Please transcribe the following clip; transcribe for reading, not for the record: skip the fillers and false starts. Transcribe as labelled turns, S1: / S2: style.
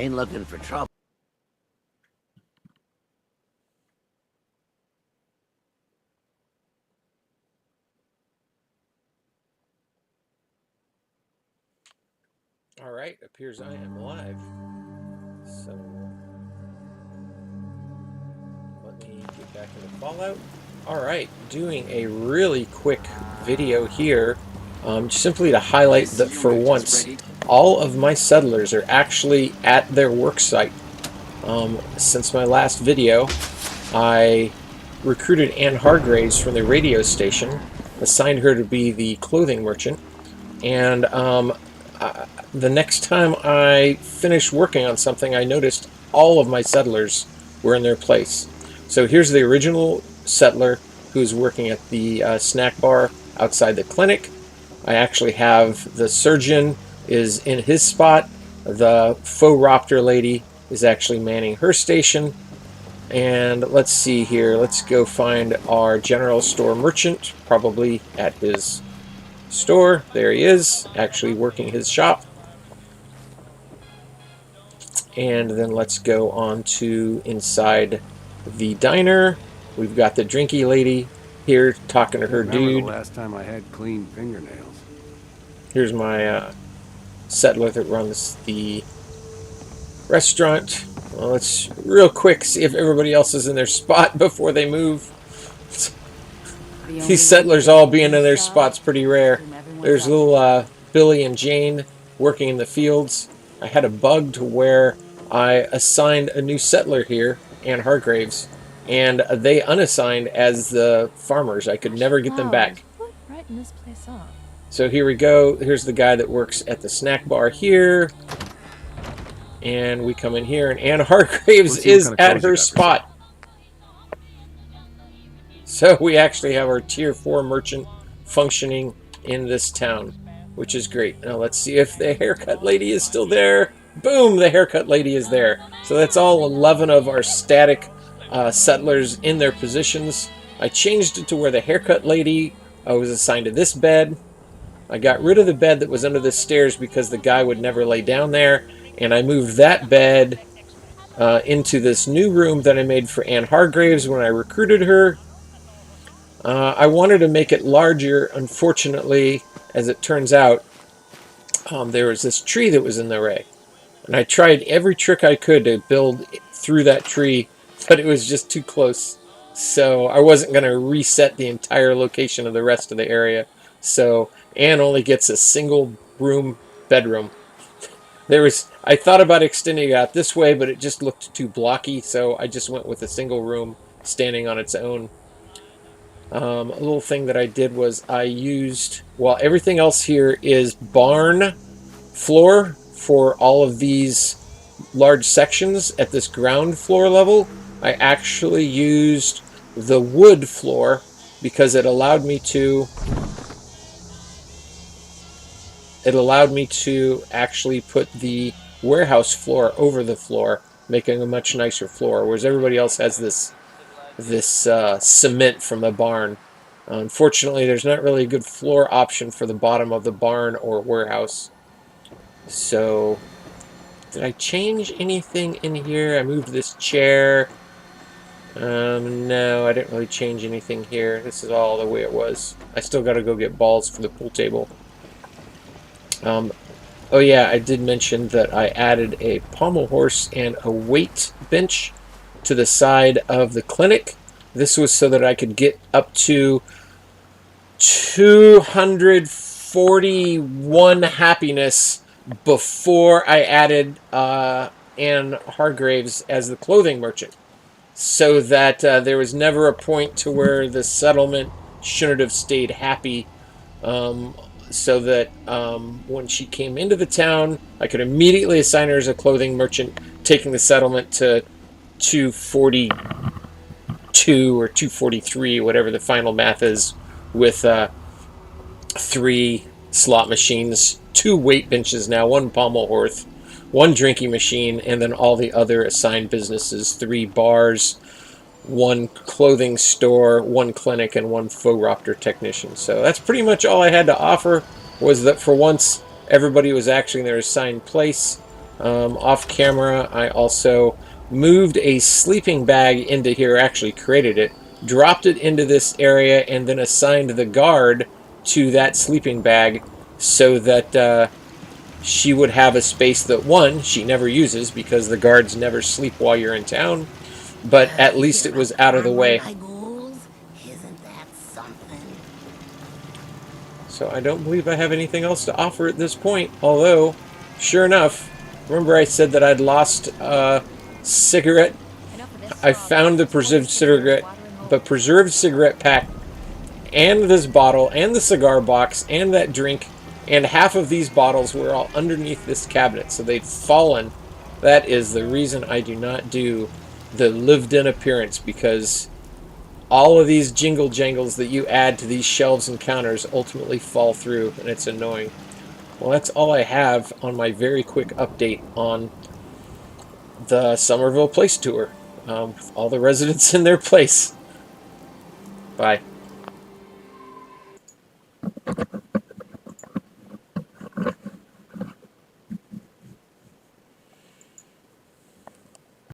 S1: Ain't looking for trouble.
S2: All right, appears I am live. So let me get back into Fallout. All right, doing a really quick video here, simply to highlight that for once, all of my settlers are actually at their work site. Since my last video, I recruited Anne Hargraves from the radio station, assigned her to be the clothing merchant, and the next time I finished working on something, I noticed all of my settlers were in their place. So here's the original settler who's working at the snack bar outside the clinic. I actually have the surgeon is in his spot. The faux raptor lady is actually manning her station. And let's see here. Let's go find our general store merchant, probably at his store. There he is, actually working his shop. And then let's go on to inside the diner. We've got the drinky lady here talking to her dude.
S3: The last time I had clean fingernails.
S2: Here's my settler that runs the restaurant. Well, let's real quick see if everybody else is in their spot before they move. These settlers all being in their spots pretty rare. There's little Billy and Jane working in the fields. I had a bug to where I assigned a new settler here, Anne Hargraves, and they unassigned as the farmers. I could never get them back. So here we go. Here's the guy that works at the snack bar here. And we come in here, and Anne Hargraves is at her spot. So we actually have our tier 4 merchant functioning in this town, which is great. Now let's see if the haircut lady is still there. Boom, the haircut lady is there. So that's all 11 of our static settlers in their positions. I changed it to where the haircut lady was assigned to this bed. I got rid of the bed that was under the stairs because the guy would never lay down there. And I moved that bed into this new room that I made for Anne Hargraves when I recruited her. I wanted to make it larger. Unfortunately, as it turns out, there was this tree that was in the way. And I tried every trick I could to build through that tree, but it was just too close. So I wasn't going to reset the entire location of the rest of the area. So Anne only gets a single room bedroom. I thought about extending it out this way, but it just looked too blocky, so I just went with a single room standing on its own. A little thing that I did was I used, while everything else here is barn floor for all of these large sections at this ground floor level, I actually used the wood floor because it allowed me to actually put the warehouse floor over the floor, making a much nicer floor, whereas everybody else has this cement from the barn. Unfortunately, there's not really a good floor option for the bottom of the barn or warehouse. So, did I change anything in here? I moved this chair. No, I didn't really change anything here. This is all the way it was. I still got to go get balls for the pool table. Oh yeah, I did mention that I added a pommel horse and a weight bench to the side of the clinic. This was so that I could get up to 241 happiness before I added Anne Hargraves as the clothing merchant, so that there was never a point to where the settlement shouldn't have stayed happy, so that when she came into the town, I could immediately assign her as a clothing merchant, taking the settlement to 242 or 243, whatever the final math is, with 3 slot machines, 2 weight benches now, 1 pommel horse, 1 drinking machine, and then all the other assigned businesses, 3 bars, 1 clothing store, 1 clinic, and 1 faux raptor technician. So that's pretty much all I had to offer, was that for once everybody was actually in their assigned place. Off camera, I also moved a sleeping bag into here, actually created it, dropped it into this area, and then assigned the guard to that sleeping bag so that she would have a space that, one, she never uses because the guards never sleep while you're in town, but at least it
S1: You're
S2: was
S1: a
S2: out of the
S1: farmer
S2: way.
S1: by ghouls? Isn't that something?
S2: So I don't believe I have anything else to offer at this point, although, sure enough, remember I said that I'd lost a cigarette? I found the preserved cigarette pack, and this bottle, and the cigar box, and that drink, and half of these bottles were all underneath this cabinet, so they'd fallen. That is the reason I do not do the lived-in appearance, because all of these jingle jangles that you add to these shelves and counters ultimately fall through, and it's annoying. Well, that's all I have on my very quick update on the Sommerville Place tour, with all the residents in their place. Bye.